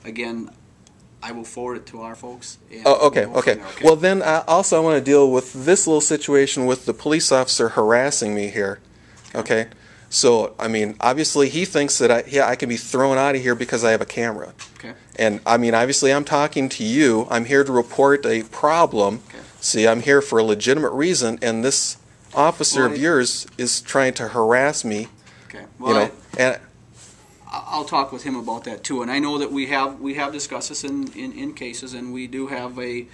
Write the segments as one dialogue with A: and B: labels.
A: again, I will forward it to our folks. And
B: Oh, okay,
A: we'll go
B: okay.
A: from there, okay?
B: Well, then also I want to deal with this little situation with the police officer harassing me here. Okay? So, I mean, obviously he thinks that I can be thrown out of here because I have a camera.
A: Okay.
B: And, I mean, obviously I'm talking to you. I'm here to report a problem.
A: Okay.
B: See, I'm here for a legitimate reason, and this officer of yours is trying to harass me.
A: Okay. Well,
B: and
A: I'll talk with him about that too. And I know that we have discussed this in cases, and we do have a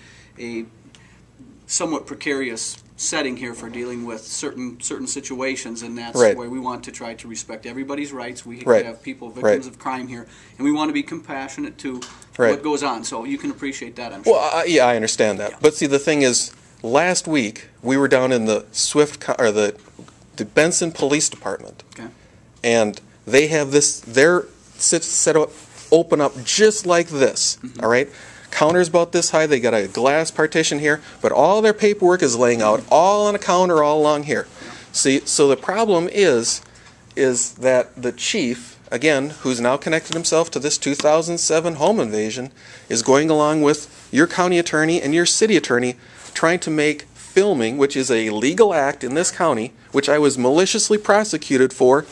A: somewhat precarious setting here for dealing with certain situations, and that's
B: right.
A: where we want to try to respect everybody's rights. We
B: right.
A: have people, victims of crime here, and we want to be compassionate to what goes on. So you can appreciate that, I'm sure.
B: Well, yeah, I understand that. Yeah. But see, the thing is, last week we were down in the the Benson Police Department, and they have their set up, open up just like this. All right. Counter's about this high. They got a glass partition here, but all their paperwork is laying out all on a counter all along here. See, so the problem is that the chief, again, who's now connected himself to this 2007 home invasion, is going along with your county attorney and your city attorney trying to make filming, which is a legal act in this county, which I was maliciously prosecuted for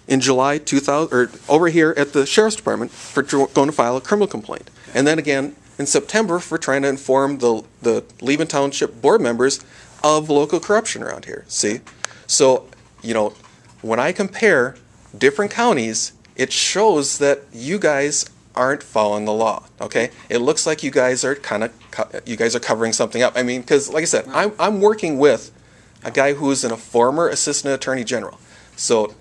B: in July 2000, or over here at the Sheriff's Department for going to file a criminal complaint. And then again in September for trying to inform the Levin Township board members of local corruption around here. See? So, you know, when I compare different counties, it shows that you guys aren't following the law, okay? It looks like you guys are covering something up. I mean, because like I said, I'm working with a guy who's a former assistant attorney general. So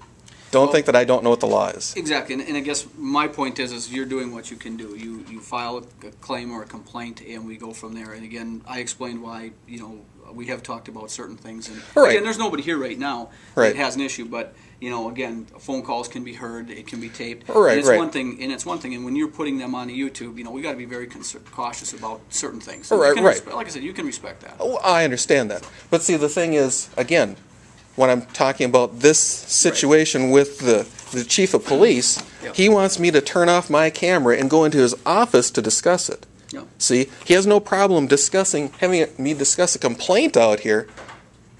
B: don't think that I don't know what the law is.
A: Exactly, and I guess my point is you're doing what you can do. You file a claim or a complaint, and we go from there. And again, I explained why, you know, we have talked about certain things. And again, there's nobody here right now that has an issue, but you know, again, phone calls can be heard, it can be taped.
B: Right,
A: and it's one thing, and when you're putting them on YouTube, you know, we got to be very cautious about certain things. So
B: right.
A: Like I said, you can respect that.
B: Oh, I understand that, but see, the thing is, again, when I'm talking about this situation with the chief of police, he wants me to turn off my camera and go into his office to discuss it. See, he has no problem having me discuss a complaint out here.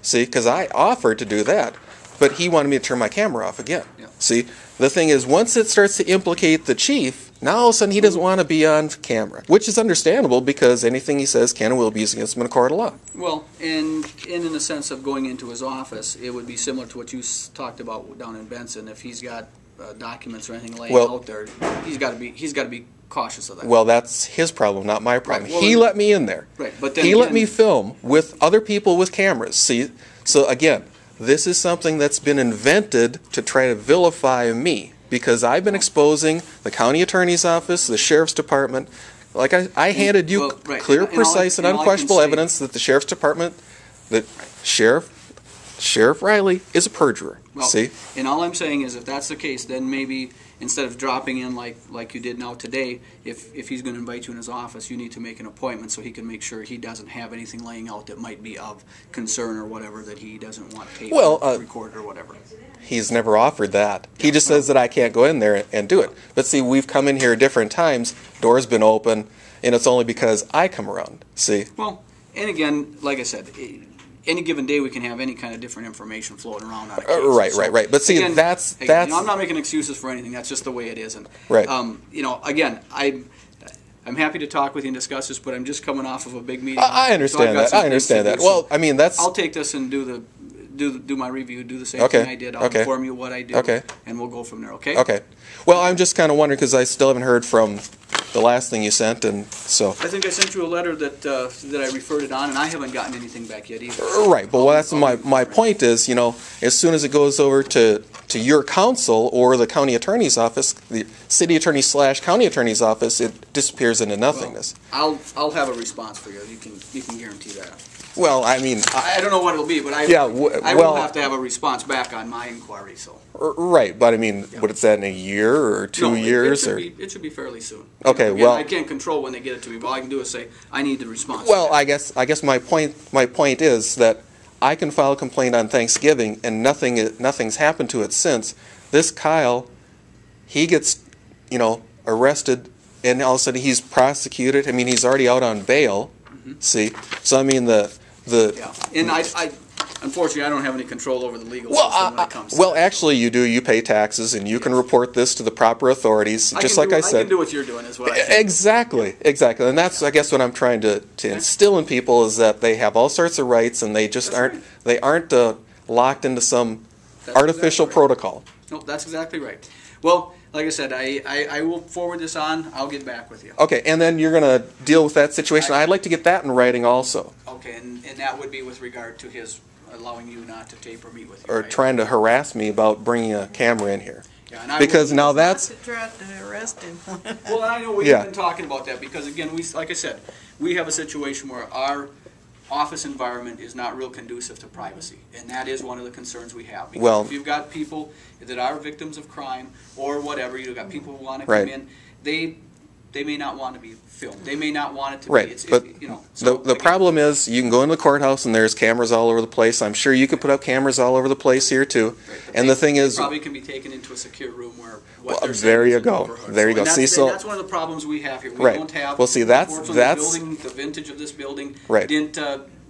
B: See, because I offered to do that, but he wanted me to turn my camera off again. See, the thing is, once it starts to implicate the chief, now all of a sudden he doesn't want to be on camera, which is understandable because anything he says can and will be used against him in a court of law.
A: Well, and in the sense of going into his office, it would be similar to what you talked about down in Benson. If he's got documents or anything laying out there, he's got to be cautious of that.
B: Well, that's his problem, not my problem.
A: Well,
B: he let me in there.
A: But then
B: he let me film with other people with cameras. See, so again, this is something that's been invented to try to vilify me because I've been exposing the county attorney's office, the sheriff's department. Like I handed you clear, precise, and unquestionable evidence that the sheriff's department, that Sheriff Riley is a perjurer.
A: Well,
B: see?
A: And all I'm saying is if that's the case, then maybe instead of dropping in like you did now today, if he's going to invite you in his office, you need to make an appointment so he can make sure he doesn't have anything laying out that might be of concern or whatever that he doesn't want taped or recorded or whatever.
B: He's never offered that. He just says that I can't go in there and do it. But see, we've come in here at different times, doors been open, and it's only because I come around. See?
A: Well, and again, like I said, any given day we can have any kind of different information floating around on a case.
B: Right. But see, again, that's
A: you know, I'm not making excuses for anything. That's just the way it is. And you know, again, I'm happy to talk with you and discuss this, but I'm just coming off of a big meeting.
B: I understand that. I understand that. Well, I mean, that's.
A: I'll take this and do my review, do the same thing I did. I'll inform you what I do, and we'll go from there. Okay.
B: Okay. Well, I'm just kind of wondering because I still haven't heard from the last thing you sent, and so.
A: I think I sent you a letter that I referred it on, and I haven't gotten anything back yet either.
B: Right, but that's my point is, you know, as soon as it goes over to your council or the county attorney's office, the city attorney / county attorney's office, it disappears into nothingness.
A: Well, I'll have a response for you. You can guarantee that.
B: Well, I mean,
A: I don't know what it'll be, but I will have to have a response back on my inquiry. So.
B: Right, but I mean, what is that in a year or 2 years?
A: It should be fairly soon.
B: Okay,
A: again,
B: well,
A: I can't control when they get it to me. But all I can do is say I need the response.
B: Well, I guess my point is that I can file a complaint on Thanksgiving and nothing's happened to it since. This Kyle, he gets, you know, arrested and all of a sudden he's prosecuted. I mean, he's already out on bail. See, so I mean
A: yeah, and I unfortunately I don't have any control over the legal system when it comes to
B: well,
A: that.
B: actually you do. You pay taxes, and you can report this to the proper authorities. Just like I said,
A: I can do what you're doing, is what I think.
B: Exactly, and that's I guess what I'm trying to instill in people is that they have all sorts of rights, and they just aren't locked into some artificial protocol.
A: No, that's exactly right. Well, like I said, I will forward this on. I'll get back with you.
B: Okay, and then you're going to deal with that situation. I'd like to get that in writing also.
A: Okay, and that would be with regard to his allowing you not to tape or meet with you.
B: Or
A: right?
B: trying to harass me about bringing a camera in here.
A: Yeah, and
B: because now that's...
C: To try to arrest him.
A: Well, I know we've been talking about that because, again, like I said, we have a situation where our office environment is not real conducive to privacy, and that is one of the concerns we have. Because if you've got people that are victims of crime or whatever, you've got people who want to come in, they may not want to be filmed. They may not want it to be.
B: But
A: you know, so
B: the problem is you can go in the courthouse and there's cameras all over the place. I'm sure you could put up cameras all over the place here too.
A: Right,
B: and the thing is,
A: probably can be taken into a secure room where
B: there you go. There you go.
A: See, so that's one of the problems we have here. We don't have.
B: Well, see, that's
A: the vintage of this building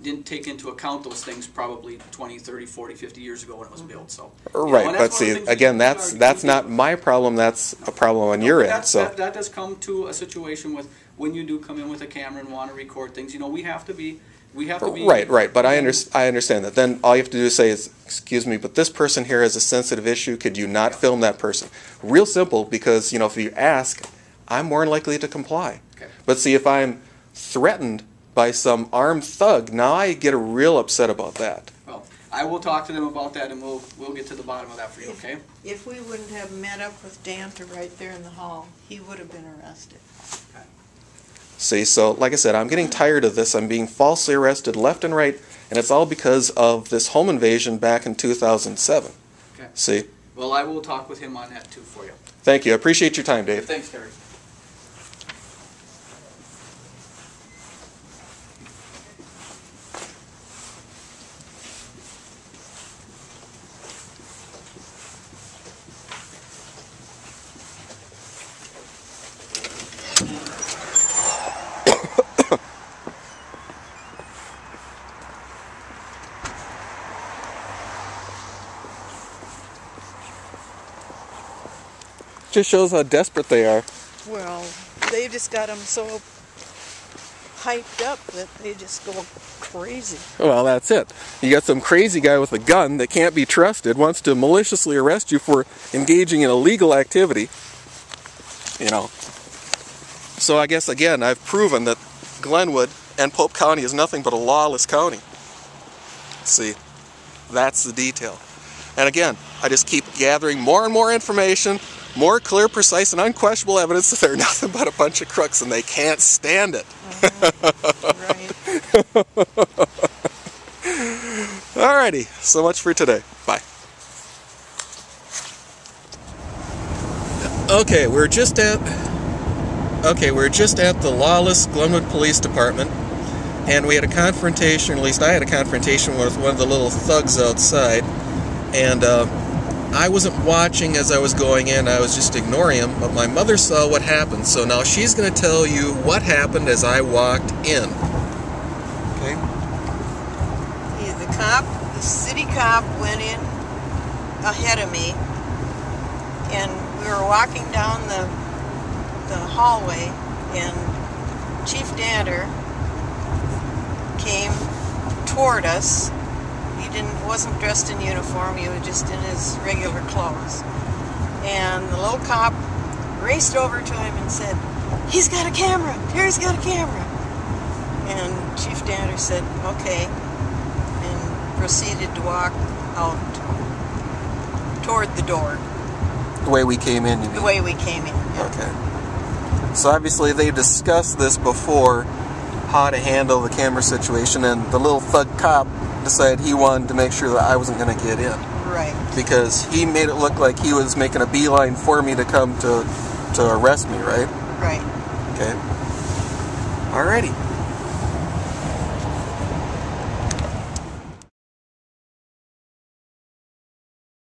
A: didn't take into account those things probably 20, 30, 40, 50 years ago when it was built. So
B: but see, again, that's not my problem. That's a problem on your end. So
A: that does come to a situation with when you do come in with a camera and want to record things. You know, we have to be. Right. But I understand that. Then all you have to do is say is, excuse me, but this person here has a sensitive issue. Could you not film that person? Real simple, because if you ask, I'm more likely to comply. Okay. But see, if I'm threatened by some armed thug, now I get real upset about that. Well, I will talk to them about that, and we'll get to the bottom of that for you, okay?
C: If we wouldn't have met up with Danter right there in the hall, he would have been arrested.
B: Okay. See, so like I said, I'm getting tired of this. I'm being falsely arrested left and right, and it's all because of this home invasion back in 2007. Okay. See?
A: Well, I will talk with him on that too for you.
B: Thank you. I appreciate your time, Dave.
A: Thanks, Terry.
B: Just shows how desperate they are.
C: Well, they just got them so hyped up that they just go crazy.
B: Well, that's it. You got some crazy guy with a gun that can't be trusted, wants to maliciously arrest you for engaging in illegal activity. So I guess, again, I've proven that Glenwood and Pope County is nothing but a lawless county. See, that's the detail. And again, I just keep gathering more and more information, more clear, precise, and unquestionable evidence that they're nothing but a bunch of crooks, and they can't stand it.
C: Right.
B: Alrighty, so much for today. Bye. Okay, we're just at the lawless Glenwood Police Department, and we had a confrontation, or at least I had a confrontation with one of the little thugs outside, and I wasn't watching as I was going in, I was just ignoring him, but my mother saw what happened, so now she's going to tell you what happened as I walked in. Okay?
C: The city cop went in ahead of me, and we were walking down the hallway, and Chief Danter came toward us. He wasn't dressed in uniform, he was just in his regular clothes. And the little cop raced over to him and said, "He's got a camera! Terry's got a camera!" And Chief Danter said, "Okay," and proceeded to walk out toward the door.
B: The way we came in, you mean?
C: The way we came in, yeah.
B: Okay. So obviously they discussed this before, how to handle the camera situation, and the little thug cop decided he wanted to make sure that I wasn't going to get in.
C: Right.
B: Because he made it look like he was making a beeline for me to come to arrest me, right?
C: Right.
B: Okay. Alrighty.